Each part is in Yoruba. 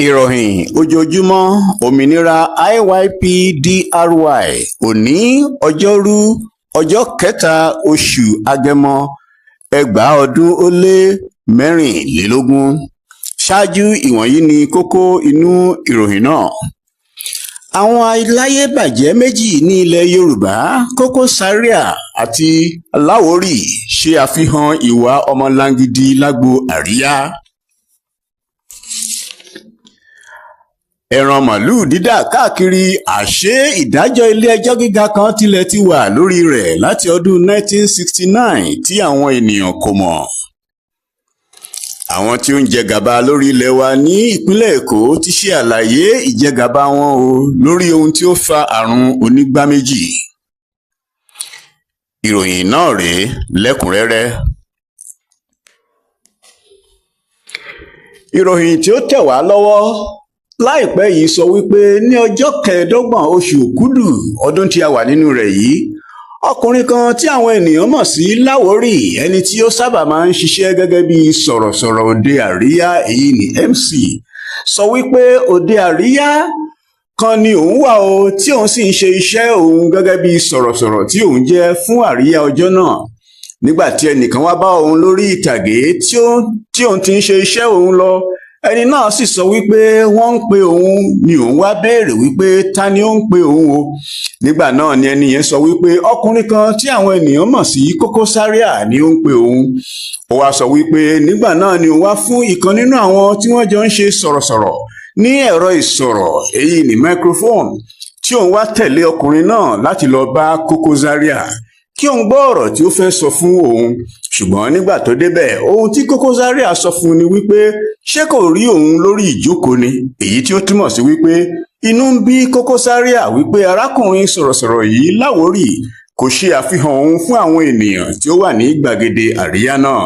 ìròyìn ojoojúmọ́ òmìnira IYPDRY òní ọjọ́rú ọjọ́ kẹta oṣù agẹmọ ẹgbàá ọdún ó lé mẹ́rìnlélógún. ṣáájú ìwọ̀nyí ni kókó inú ìròyìn náà. àwọn aláyébàjẹ́ méjì ní ilẹ̀ Yorùbá, Koko Zaria àti Aláwórì, ṣe àfihàn ìwà ọmọlangidi lágbo àríyá. ẹran màálùú dídà káàkiri, àṣé ìdájọ́ ilé-ẹjọ́ gíga kan tilẹ̀ ti wà lórí rẹ̀ láti ọdún 1969 tí àwọn ènìyàn kò mọ̀. àwọn tí ó ń jẹgàba lórí ilẹ̀ wa ní ìpínlẹ̀ Èkó ti ṣe àlàyé ìjẹgàba wọn lórí ohun tí ó fa àrùn onígbáméjì. ìròyìn náà rèé lẹ́kùnrẹ́rẹ́. ìròyìn tí ó tẹ̀ wá lọ́wọ́ láìpẹ́ yìí sọ wípé ní ọjọ́ 25 oṣù Òkúdù ọdún tí a wà nínú rẹ̀ yìí, ọkùnrin kan tí àwọn ènìyàn mọ̀ sí Láwórì, ẹni tí ó sábà máa ń ṣiṣẹ́ gẹ́gẹ́ bí sọ̀rọ̀sọ̀rọ̀ òde àríyá, èyí ni MC, sọ wípé òde àríyá kan ni òun wà tí òun sì ń ṣe iṣẹ́ òun gẹ́gẹ́ bí sọ̀rọ̀sọ̀rọ̀ tí òun jẹ́ fún àríyá ọjọ́ náà. nígbà tí ẹnìkan wá bá òun lórí ìtàgé tí òun ti ń ṣe iṣẹ́ òun lọ, ẹni náà sì sọ wípé wọ́n ń pe òun, ni òun wá béèrè wípé ta ni ó ń pe òun o. nígbà náà ni ẹni yẹn sọ wípé ọkùnrin kan tí àwọn ènìyàn mọ̀ sí Koko Zaria ni ó ń pe òun. ó wá sọ wípé nígbà náà ni òun wá fún ìkan nínú àwọn tí wọ́n jọ ń ṣe sọ̀rọ̀sọ̀rọ̀ ní ẹ̀rọ ìsọ̀rọ̀, èyí ni microphone, tí òun wá tẹ̀lé ọkùnrin náà láti lọ bá Koko Zaria kí òun gbọ́ ọ̀rọ̀ tí ó fẹ́ sọ fún òun. ṣùgbọ́n nígbà tó débẹ̀, ohun tí Koko Zaria sọ fún un ni wípé ṣé kò rí òun lórí ìjókòó ni, èyí tí ó túmọ̀ sí wípé inú ń bí Koko Zaria wípé arákùnrin sọ̀rọ̀sọ̀rọ̀ yìí Láwórì kò ṣe àfihàn òun fún àwọn ènìyàn tí ó wà ní gbàgede àríyá náà.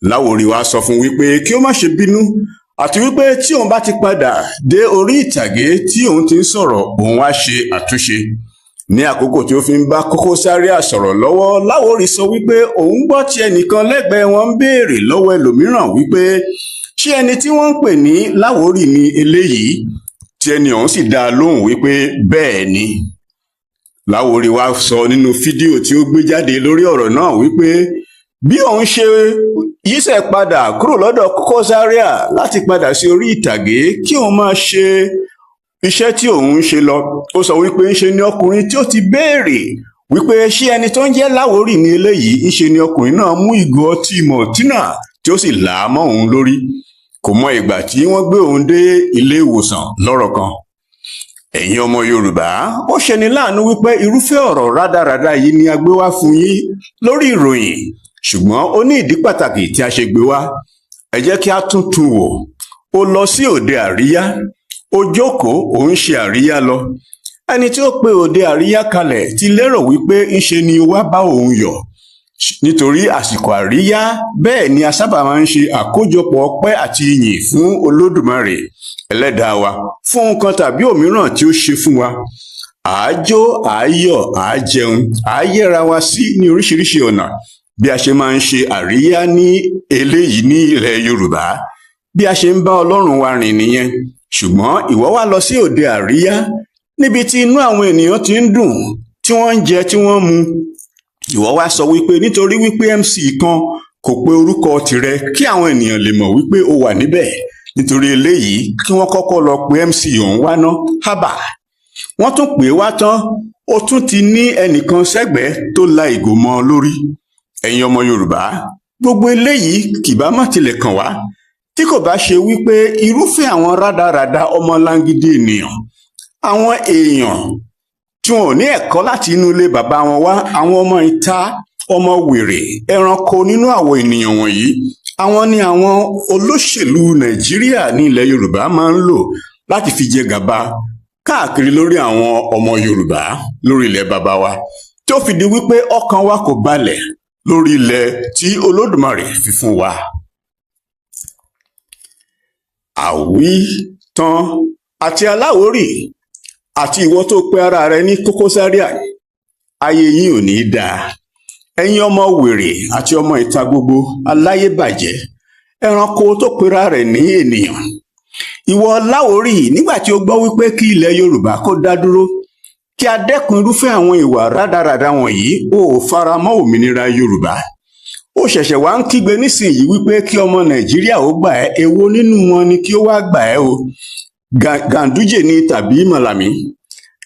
Láwórì wá sọ fún wípé kí ó má ṣe bínú, àti wípé tí òun bá ti padà dé orí ìtàgé tí òun ti ń sọ̀rọ̀, òun wá ṣe àtúnṣe. ní àkókò tí ó fi ń bá Koko Zaria sọ̀rọ̀ lọ́wọ́, Láwórì sọ wípé òun gbọ́ tí ẹnìkan lẹ́gbẹ̀ẹ́ wọn ń béèrè lọ́wọ́ ẹlòmíràn wípé ṣé ẹni tí wọ́n ń pè ní Láwórì ni eléyìí, tí ẹni ọ̀hún sì dá a lóhùn wípé bẹ́ẹ̀ ni. Láwórì wá sọ nínú fídíò tí ó gbé jáde lórí ọ̀rọ̀ náà wípé bí òun ṣe yíṣẹ́ padà kúrò lọ́dọ̀ Koko Zaria láti padà sí orí ìtàgé kí òun máa ṣe iṣẹ́ tí òun ń ṣe lọ, ó sọ wípé ń ṣe ni ọkùnrin tí ó ti béèrè wípé ṣé ẹni tó ń jẹ́ Láwórì ní eléyìí, ń ṣe ni ọkùnrin náà mú ìgò ọtí mọ̀tínà tí ó sì là á mọ́ òun lórí. kò mọ ìgbà tí wọ́n gbé òun dé ilé ìwòsàn lọ́rọ̀ kan. ẹ̀yin ọmọ Yorùbá, ó ṣeni láàánú wípé irúfẹ́ ọ̀rọ̀ rádaràda yìí ni a gbé wá fún yín lórí ìròyìn, ṣùgbọ́n ó ní ìdí pàtàkì tí a ṣe gbé wá. ẹ jẹ́ kí a tún wò. ó lọ sí òde àríyá, ó jókòó, ó ń ṣe àríyá lọ. ẹni tí ó pe òde àríyá kalẹ̀ ti lérò wípé ńṣe ni ó wá bá òun yọ̀ nítorí àsìkò àríyá. bẹ́ẹ̀ ni a sábà máa ń ṣe àkójọpọ̀ ọpẹ́ àti ìyìn fún Olódùmarè ẹlẹ́dàá wa fún nǹkan tàbí òmíràn tí ó ṣe fún wa. àájó, àáyọ̀, àájẹun, àáyẹ́ra wa sí ní oríṣiríṣi ọ̀nà bí a ṣe máa ń ṣe àríyá ní eléyìí ní ilẹ̀ Yorùbá. bí a ṣe ń bá Ọlọ́run wa rìn nìyẹn. ṣùgbọ́n ìwọ wá lọ sí òde àríyá níbi tí inú àwọn ènìyàn ti ń dùn, tí wọ́n ń jẹ, tí wọ́n ń mu. ìwọ wá sọ wípé nítorí wípé MC kan kò pe orúkọ tìrẹ kí àwọn ènìyàn lè mọ̀ wípé o wà níbẹ̀. nítorí eléyìí kí wọ́n kọ́kọ́ lọ pe MC ọ̀hún wá ná. hábà, wọ́n tún pè é wá tán, ó tún ti ní ẹnìkan sẹ́gbẹ̀ẹ́ tó la ìgò mọ́ ọ lórí. ẹ̀yin ọmọ Yorùbá, gbogbo eléyìí kì bá má tilẹ̀ kàn wá tí kò bá ṣe wípé irúfẹ́ àwọn rádaràda ọmọlangidi ènìyàn, àwọn èèyàn tí wọn ò ní ẹ̀kọ́ láti inú ilé bàbá wọn wá, àwọn ọmọ ìta, ọmọ wèrè, ẹranko nínú àwọ̀ ènìyàn wọ̀nyí, àwọn ni àwọn olóṣèlú Nàìjíríà ní ilẹ̀ Yorùbá máa ń lò láti fi jẹ gàba káàkiri lórí àwọn ọmọ Yorùbá lórí ilẹ̀ bàbá wa, tí ó fi di wípé ọkàn wa kò balẹ̀ lórí ilẹ̀ tí Olódùmarè fi fún wa. àwí tán àti Aláwórì àti ìwọ tó pe ara rẹ ní Koko Zaria, ayé yín ò ní í dáa. ẹ̀yin ọmọ wèrè àti ọmọ ìta gbogbo aláyébàjẹ́, ẹranko tó pera rẹ̀ ní ènìyàn, ìwọ Láwórì, nígbà tí ó gbọ́ wípé kí ilẹ̀ Yorùbá kó dá dúró, kí a dẹ́kun irúfẹ́ àwọn ìwà rádaràda wọ̀nyí, ó fara mọ́ òmìnira Yorùbá. Ó ṣẹ̀ṣẹ̀ wá ń kígbe nísìnyí wípé kí ọmọ Nàìjíríà ó gbà ẹ́. Èwo nínú wọn ni kí ó wá gbà ẹ́ o? Ganduje ni tàbí Malami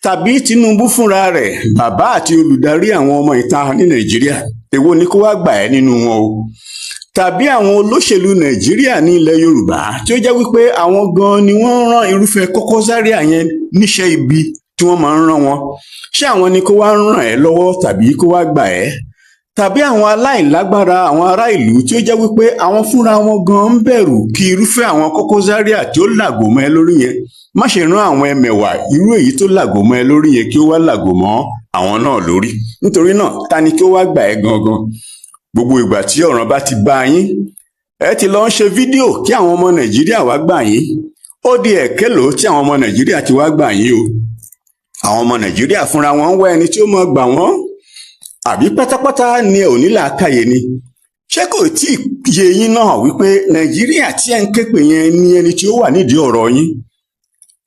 tàbí Tinubu fúnra rẹ̀, bàbá àti olùdarí àwọn ọmọ ìta ní Nàìjíríà? Èwo ni kó wá gbà ẹ́ nínú wọn o? Tàbí àwọn olóṣèlú Nàìjíríà ní ilẹ̀ Yorùbá tí ó jẹ́ wípé àwọn gan ni wọ́n ń rán irúfẹ́ Koko Zaria yẹn níṣẹ́ ibi tí wọ́n máa ń rán wọn? Ṣé àwọn ni kó wá ràn ẹ́ lọ́wọ́ tàbí kó wá gbà ẹ́? Tàbí àwọn aláìlágbára àwọn ará ìlú tí ó jẹ́ wípé àwọn fúnra wọn gan ń bẹ̀rù kí irúfẹ́ àwọn Koko Zaria tí ó làgò mọ́ ẹ lórí yẹn má ṣe rán àwọn ẹmẹ̀wà irú èyí tó làgò mọ́ ẹ lórí yẹn kí ó wá làgò mọ́ àwọn náà lórí. Nítorí náà, ta ni kí ó wá gbà ẹ́ gangan? Gbogbo ìgbà tí ọ̀ràn bá ti bá yín, ẹ ti lọ ń ṣe fídíò kí àwọn ọmọ Nàìjíríà wá gbà yín. Ó di ẹ̀kẹ́lòó tí àwọn ọmọ Nàìjíríà ti wá gbà yín o. Àwọn ọmọ Nàìjíríà fúnra wọn ń wá ẹni tí ó máa gbà wọ́n, àbí pátápátá ni ẹ ò ní làákàyè ni? Ṣé kò tí ì yé yín náà wípé Nàìjíríà tí ẹ ń ké pè yẹn ni ẹni tí ó wà nídìí ọ̀rọ̀ yín?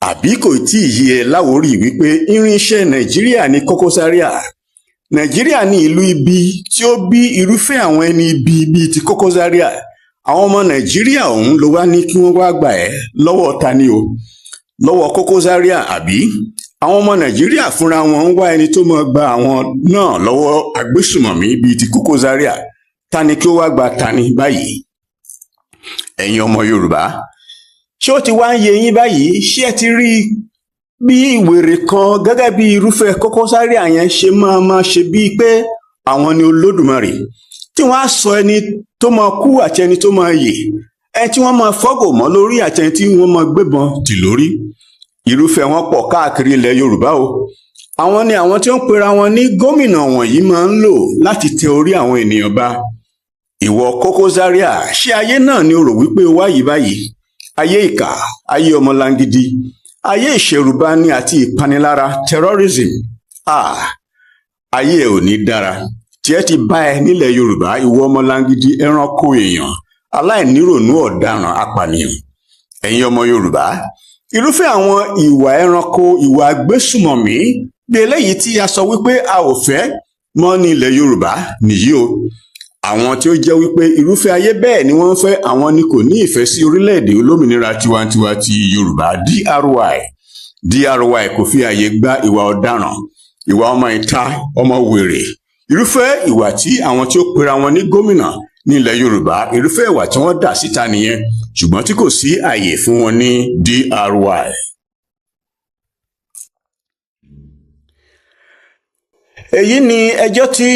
Àbí kò tí ì yé ẹ Láwórì wípé irinṣẹ́ Nàìjíríà ni Koko Zaria? Nàìjíríà ní ìlú ibi tí ó bí irúfẹ́ àwọn ẹni ibi bíi ti Koko Zaria. Àwọn ọmọ Nàìjíríà ọ̀hún ló wá ní kí wọ́n wá gbà ẹ́ lọ́wọ́ ta ni o? Lọ́wọ́ Koko Zaria àbí? Àwọn ọmọ Nàìjíríà fúnra wọn ń wá ẹni tó máa gba àwọn náà lọ́wọ́ agbésùmọ̀mí bíi ti Koko Zaria. Ta ni kí ó wá gba ta ni báyìí? Ẹ̀yin ọmọ Yorùbá, ṣé ó ti wá ń yé yín báyìí? Ṣé ẹ ti rí bí ìwèrè kan gẹ́gẹ́ bí irúfẹ́ Koko Zaria yẹn ṣe máa ṣe bíi pé àwọn ni Olódùmarè, tí wọ́n á sọ ẹni tó máa kú àti ẹni tó máa yè, ẹni tí wọ́n máa fọ́gò mọ́ lórí àti ẹni tí wọ́n máa gbébọn tì lórí? Irúfẹ́ wọn pọ̀ káàkiri ilẹ̀ Yorùbá o. Àwọn ni àwọn tí ó ń pera wọn ní gómìnà wọ̀nyí máa ń lò láti tẹ orí àwọn ènìyàn ba. Ìwọ Koko Zaria, ṣé ayé náà ni o rò wípé o wá yìí báyìí? Ayé ìkà, ayé ọmọlangidi, ayé ìṣerùbani àti ìpanilára, terrorism. Ayé ẹ ò ní dára. Tí ẹ ti bá ẹ nílẹ̀ Yorùbá, ìwọ ọmọlangidi, ẹranko èèyàn, aláìnírònú, ọ̀daràn, apànìyàn. Ẹ̀yin ọmọ Yorùbá, irúfẹ́ àwọn ìwà ẹranko, ìwà agbésùmọ̀mí bí eléyìí tí a sọ wípé a ò fẹ́ mọ́ ní ilẹ̀ Yorùbá nìyí o. Àwọn tí ó jẹ́ wípé irúfẹ́ ayé bẹ́ẹ̀ ni wọ́n ń fẹ́, àwọn ni kò ní ìfẹ́ sí orílẹ̀-èdè olómìnira tiwantiwa ti Yorùbá, DRY kò fi àyè gba ìwà ọ̀daràn, ìwà ọmọ ìta, ọmọ wèrè. Irúfẹ́ ìwà tí àwọn tí ó pera wọn ní gómìnà ní ilẹ̀ Yorùbá, irúfẹ́ ìwà tí wọ́n dà síta nìyẹn, ṣùgbọ́n tí kò sí àyè fún wọn ní DRY. Èyí ni ẹjọ́ tí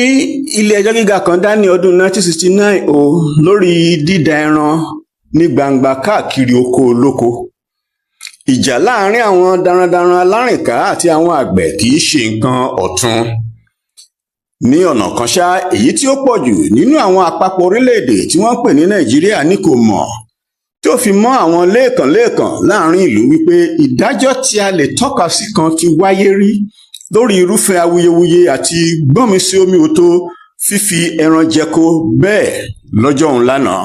ilé ẹjọ́ gíga kan dá ní ọdún 1969 lórí dídá ẹran ní gbangba káàkiri oko olóko. Ìjà láàárín àwọn darandaran alárìnká àti àwọn àgbẹ̀ kì í ṣe nǹkan ọ̀tun. Ní ọ̀nà kan ṣá, èyí tí ó pọ̀ jù nínú àwọn àpapọ̀ orílẹ̀-èdè tí wọ́n pè ní Nàìjíríà ní kò mọ̀, tí ó fi mọ́ àwọn lẹ́ẹ̀kan láàárín ìlú wípé ìdájọ́ tí a lè tọ́ka sí kan ti wáyé rí lórí irúfẹ́ awuyewuye àti gbọ́nmisí omi òtó fífi ẹran jẹko bẹ́ẹ̀ lọ́jọ́ òun lánàá.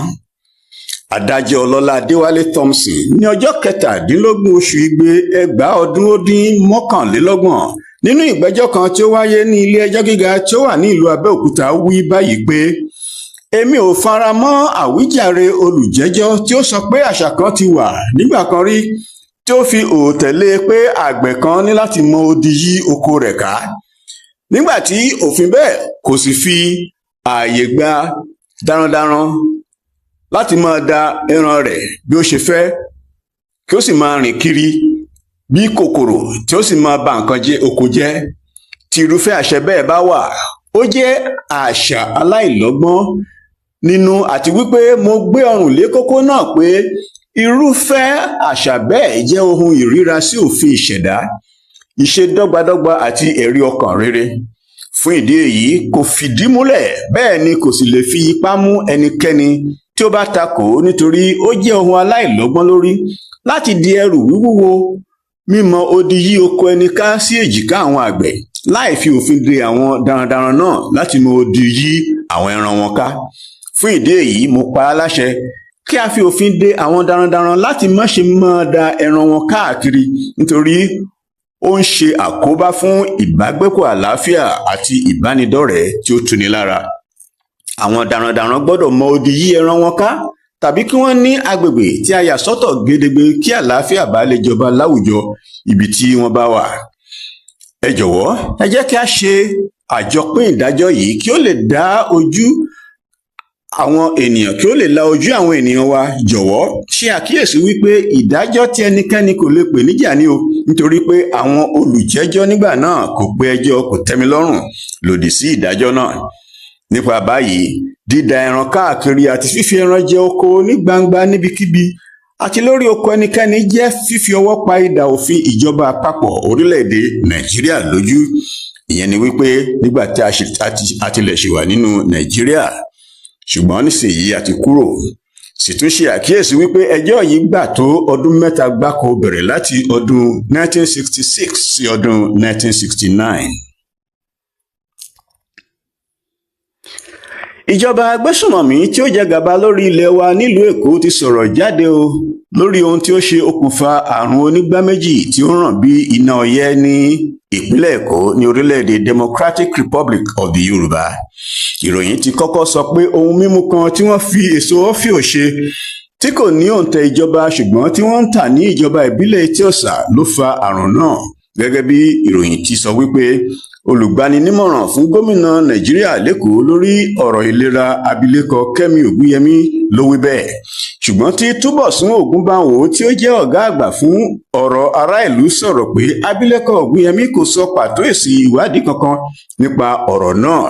Adájọ́ ọlọ́lá Adéwálé Thompson ní ọjọ́ 17 oṣù Igbe 2021 nínú ìgbẹ́jọ́ kan tí ó wáyé ní ilé ẹjọ́ gíga tí ó wà ní ìlú Abẹ́òkúta wí báyìí pé èmi ò fara mọ́ àwíjàre olùjẹ́jọ́ tí ó sọ pé àṣà kan ti wà nígbà kan rí tí ó fi òòtẹ̀lé pé àgbẹ̀ kan ní láti mọ odi yí oko rẹ̀ ká, nígbà tí òfin bẹ́ẹ̀ kò sì fi ààyè gba darandaran láti máa da ẹran rẹ̀ bí ó ṣe fẹ́, kí ó sì máa rìn kiri bí kòkòrò tí ó sì máa ba nǹkan jẹ́ oko jẹ́. Tí irúfẹ́ àṣẹ bẹ́ẹ̀ bá wà, ó jẹ́ àṣà aláìlọ́gbọ́n nínú, àti wípé mo gbé ọrùn lé kókó náà pé irúfẹ́ àṣà bẹ́ẹ̀ jẹ́ ohun ìríra sí òfin ìṣẹ̀dá, ìṣedọ́gbadọ́gba àti ẹ̀rí ọkàn rere. Fún ìdí èyí, kò fìdí múlẹ̀, bẹ́ẹ̀ ni kò sì lè fi ipá mú ẹnikẹ́ni tí ó bá takò, nítorí ó jẹ́ ohun aláìlọ́gbọ́n lórí láti di ẹrù wíwúwo mímọ odi yí oko ẹni ká sí èjìká àwọn àgbẹ̀ láì fi òfin de àwọn darandaran náà láti mọ odi yí àwọn ẹran wọn ká. Fún ìdí èyí, mo pa á láṣẹ kí a fi òfin de àwọn darandaran láti má ṣe máa da ẹran wọn káàkiri nítorí ó ń ṣe àkóbá fún ìbágbépọ̀ àlàáfíà àti ìbánidọ́rẹ̀ẹ́ tí ó tuni lára. Àwọn darandaran gbọ́dọ̀ mọ odi yí ẹran wọn ká tàbí kí wọ́n ní agbègbè tí a yà sọ́tọ̀ gedegbe kí àlàáfíà bá lè jọba láwùjọ ibi tí wọ́n bá wà. Ẹ jọ̀wọ́ ẹ jẹ́ kí a ṣe àjọpín ìdájọ́ yìí kí ó lè dá ojú àwọn ènìyàn kí ó lè la ojú àwọn ènìyàn wa. Jọ̀wọ́ ṣe àkíyèsí wípé ìdájọ́ tí ẹnikẹ́ni kò lè pè níjà ni o, nítorí pé àwọn olùjẹ́jọ́ nígbà náà kò pé ẹjọ́ kòtẹ́milọ́rùn lòdì sí ìdájọ́ náà. Nípa báyìí, dídá ẹran káàkiri àti fífi ẹran jẹ oko ní gbangba níbikíbi àti lórí oko ẹnikẹ́ni jẹ́ fífi ọwọ́ pa idà òfin ìjọba àpapọ̀ orílẹ̀-èdè Nàìjíríà lójú. Ìyẹn ni wípé nígbà tí a tilẹ̀ ṣì wà nínú Nàìjíríà, ṣùgbọ́n nísìnyí a ti kúrò. Sì tún ṣe àkíyèsí wípé ẹjọ́ yìí gbà tó ọdún 3 gbáko bẹ̀rẹ̀ láti ọdún 1966 sí ọdún 1969. Ìjọba agbésùnmọ̀mí tí ó jẹ gàba lórí ilẹ̀ wa nílùú Èkó ti sọ̀rọ̀ jáde lórí ohun tí ó ṣe okùnfà àrùn onígbáméjì tí ó ràn bí iná ọyẹ́ ní ìpínlẹ̀ Èkó ní orílẹ̀-èdè Democratic Republic of the Yorùbá. Ìròyìn ti kọ́kọ́ sọ pé ohun mímu kan tí wọ́n fi èso ọ́fíò ṣe tí kò ní òǹtẹ̀ ìjọba ṣùgbọ́n tí wọ́n ń tà ní ìjọba ìbílẹ̀ Etí Ọ̀sà ló fa àrùn náà, gẹ́gẹ́ bí ìròyìn ti sọ wípé olùgbaninímọ̀ràn fún gómìnà Nàìjíríà lẹ́kọ̀ọ́ lórí ọ̀rọ̀ ìlera abilékọ Kẹ́mi Ògúnyẹmí ló wí bẹ́ẹ̀. Ṣùgbọ́n tí Túbọ̀sún Ògúnbàwò tí ó jẹ́ ọ̀gá àgbà fún ọ̀rọ̀ ará ìlú sọ̀rọ̀ pé abilékọ Ògúnyẹmí kò sọ pàtó èsì ìwádìí kankan nípa ọ̀rọ̀ náà.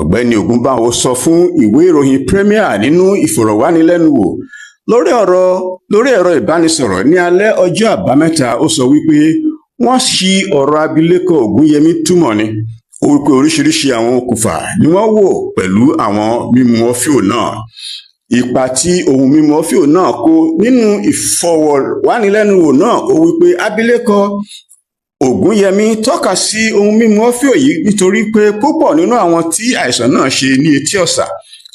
Ọ̀gbẹ́ni Ògúnbàwò sọ fún ìwé ìròyìn Premier nínú ìfọ̀rọ̀wánilẹ́nuwò lórí ẹ̀rọ ìbánisọ̀rọ̀ ní alẹ́ ọjọ́ Àbámẹ́ta. Ó sọ wípé wọ́n ṣi ọ̀rọ̀ abilékọ Ògúnyẹmí túmọ̀ ni. Ó wípé oríṣiríṣi àwọn okùnfà ni wọ́n wò pẹ̀lú àwọn mímu ọ́fíò náà. Ipa tí ohun mímu ọ́fíò náà kó nínú ìfọ̀rọ̀wánilẹ́nuwò náà, ó wípé abilékọ Ògúnyẹmí tọ́ka sí ohun mímu ọ́fíò yìí nítorí pé púpọ̀ nínú àwọn tí àìsàn náà ṣe ní Etí Ọ̀sà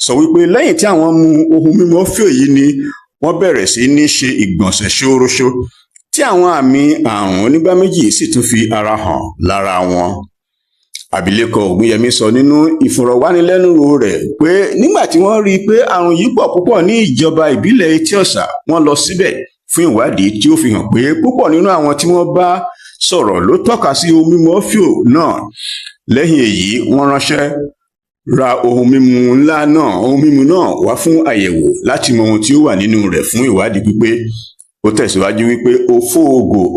sọ wípé lẹ́yìn tí àwọn mu ohun mímu ọ́fíò yìí ni wọ́n bẹ̀rẹ̀ sí ní ṣe ìgbọ̀nsẹ̀ ṣóróṣó tí àwọn àmì àrùn onígbáméjì sì tún fi ara hàn lára wọn. Abilékọ Ògúnyẹmí sọ nínú ìfọ̀rọ̀wánilẹ́nuwò rẹ̀ pé nígbà tí wọ́n rí i pé àrùn yìí pọ̀ púpọ̀ ní ìjọba ìbílẹ̀ Etí Ọ̀sà, wọ́n lọ síbẹ̀ fún ìwádìí tí ó fi hàn pé púpọ̀ nínú àwọn tí wọ́n bá sọ̀rọ̀ ló tọ́ka sí ohun mímu ọ́fíò náà. Lẹ́yìn èyí, wọ́n ránṣẹ́ ra ohun mímu náà wá fún àyẹ̀wò láti mọ ohun tí ó wà nínú rẹ̀ fún ìwádìí pípé. Ó tẹ̀síwájú wípé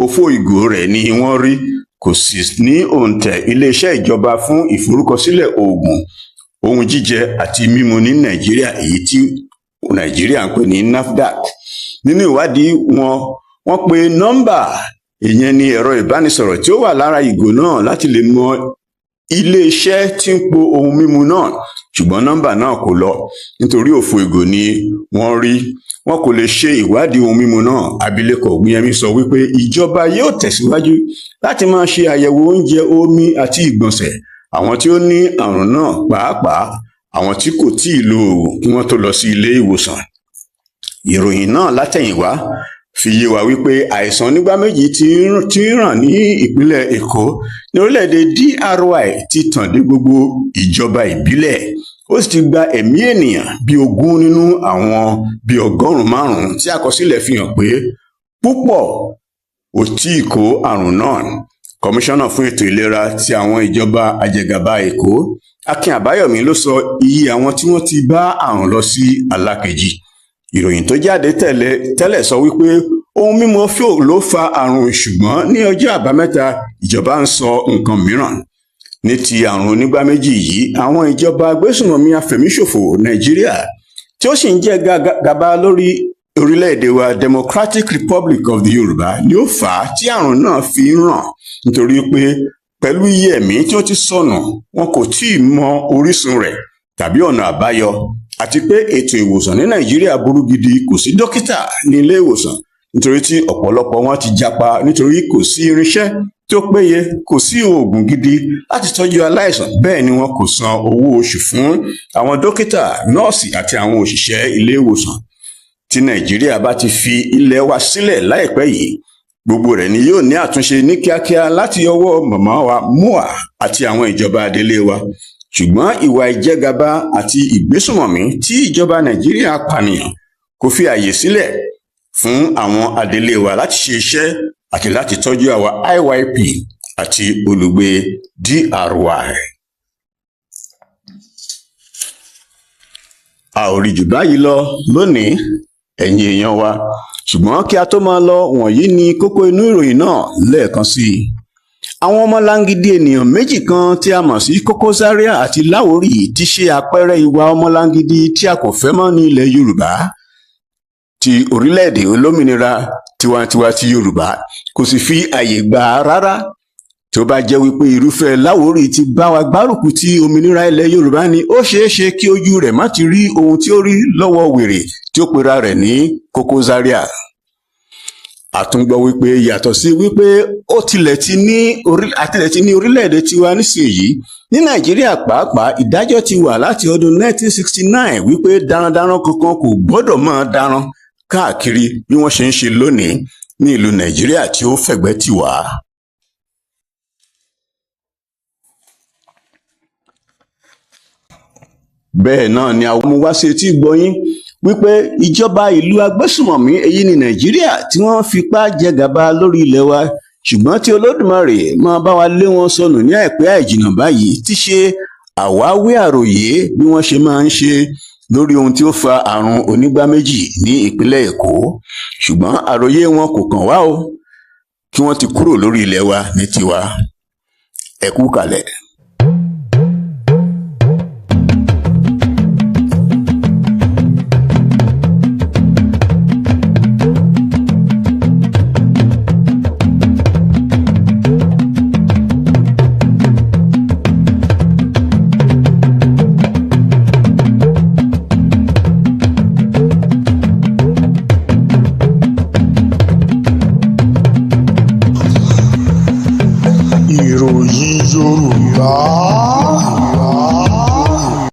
òfó ìgò rẹ̀ ni wọ́n rí, kò sì ní òǹtẹ̀ iléeṣẹ́ ìjọba fún ìforúkọsílẹ̀ oògùn ohun jíjẹ àti mímu ní Nàìjíríà, èyí tí Nàìjíríà ń pè ní NAFDAC. Nínú ìwádìí wọ́n pe nọ́mbà, ìyẹn ni ẹ̀rọ ìbánisọ̀rọ̀ tí ó wà lára ìgò náà láti lè mọ iléeṣẹ́ tí ń po ohun mímu náà, ṣùgbọ́n nọ́mbà náà kò lọ nítorí òfo ìgò ni wọ́n rí. Wọn kò lè ṣe ìwádìí ohun mímu náà. Abilékọ Ògúnyẹmí sọ wípé ìjọba yóò tẹ̀síwájú láti máa ṣe àyẹ̀wò oúnjẹ, omi àti ìgbọ̀nsẹ̀ àwọn tí ó ní àrùn náà, pàápàá àwọn tí kò tíì lo oògùn kí wọ́n tó lọ sí ilé ìwòsàn. Ìròyìn náà látẹ̀yìnwá fi yé wa wípé àìsàn onígbáméjì tí ń ràn ní ìpínlẹ̀ Èkó ní orílẹ̀-èdè DRY ti tàn dé gbogbo ìjọba ìbílẹ̀. Ó sì ti gba ẹ̀mí ènìyàn bí 20 nínú àwọn bí 105 tí àkọsílẹ̀ fi hàn pé púpọ̀ ò tíì kó àrùn náà. Kọmíṣánná fún ètò ìlera ti àwọn ìjọba àjẹgàba Èkó, Akin Àbáyọ̀mí, ló sọ iye àwọn tí wọ́n ti bá àrùn lọ sí alákejì. Ìròyìn tó jáde tẹ́lẹ̀ sọ wípé ohun mímu ọ́fíò ló fa àrùn, ṣùgbọ́n ní ọjọ́ Àbámẹ́ta ìjọba ń sọ nǹkan mìíràn. Ní ti àrùn onígbáméjì yìí, àwọn ìjọba agbésùnmọ̀mí afẹ̀míṣòfò Nàìjíríà tí ó sì ń jẹ gàba lórí orílẹ̀-èdè wa Democratic Republic of the Yorùbá ni ó fà á tí àrùn náà fi ń ràn, nítorí pé pẹ̀lú iye ẹ̀mí tí ó ti sọnù, wọn kò tíì mọ orísun rẹ̀ tàbí ọ̀nà àbáyọ, àti pé ètò ìwòsàn ní Nàìjíríà burú gidi. Kò sí dókítà ní ilé ìwòsàn nítorí tí ọ̀pọ̀lọpọ̀ wọn ti japa nítorí kò sí irinṣẹ́ tó péye, kò sí oògùn gidi láti tọ́jú aláìsàn, bẹ́ẹ̀ ni wọn kò san owó oṣù fún àwọn dókítà, nọ́ọ̀sì àti àwọn òṣìṣẹ́ ilé ìwòsàn. tí Nàìjíríà bá ti fi ilẹ̀ wa sílẹ̀ láìpẹ́ yìí, gbogbo rẹ̀ ni yóò ní àtúnṣe ní kíákíá láti ọwọ́ màmá wa MOA àti àwọn ìjọba adelé wa. Ṣùgbọ́n ìwà ìjẹgàba àti ìgbésùmọ̀mí tí ìjọba Nàìjíríà pànìyàn kò fi àyè sílẹ̀ fún àwọn adelé wa láti ṣe iṣẹ́ àti láti tọ́jú àwa IYP àti olùgbé DRY. A ò rí jù báyìí lọ lónìí, ẹ̀yin èèyàn wa, ṣùgbọ́n kí a tó máa lọ, wọ̀nyí ni kókó inú ìròyìn náà lẹ́ẹ̀kan sí i. Àwọn ọmọlangidi ènìyàn méjì kan tí a mọ̀ sí Koko Zaria àti Láwórì ti ṣe àpẹẹrẹ ìwà ọmọlangidi tí a kò fẹ́ mọ́ ní ilẹ̀ Yorùbá. Ti orílẹ̀-èdè olómìnira tiwantiwa ti Yorùbá kò sì fi àyè gbà á rárá. Tó bá jẹ́ wípé irúfẹ́ Láwórì ti bá wa gbárùkù ti òmìnira ilẹ̀ Yorùbá ni, ó ṣeé ṣe kí ojú rẹ̀ má ti rí ohun tí ó rí lọ́wọ́ wèrè tí ó pera rẹ̀ ní Koko Zaria. A tún gbọ́ wípé yàtọ̀ sí wípé ó tilẹ̀ ti ní orílẹ̀-èdè tiwa nísìnyí, ní Nàìjíríà pàápàá ìdájọ́ ti wà láti ọdún 1969 wípé darandaran kankan kò gbọ́dọ̀ máa daran káàkiri bí wọ́n ṣe ń ṣe lónìí ní ìlú Nàìjíríà tí ó fẹ̀gbẹ́ tì wá. Bẹ́ẹ̀ náà ni àwọn ọmọ wa ṣe tí gbọ́yìn wípé ìjọba ìlú agbésùmọ̀mí èyí ní Nàìjíríà tí wọ́n fipá jẹ gàba lórí ilẹ̀ wa, ṣùgbọ́n tí Olódùmarè máa bá wa lé wọn sọnù ní àìpẹ́ àìjìnà báyìí ti ṣe àwáwí àròyé bí wọ́n ṣe máa ń ṣe lórí ohun tí ó fa àrùn onígbá méjì ní ìpínlẹ̀ Èkó. Ṣùgbọ́n àròyé wọn kò kàn wá o, kí wọ́n ti kúrò lórí ilẹ̀ wa ní tiwa. Ẹ kú kalẹ̀. Ìròyìn Yorùbá.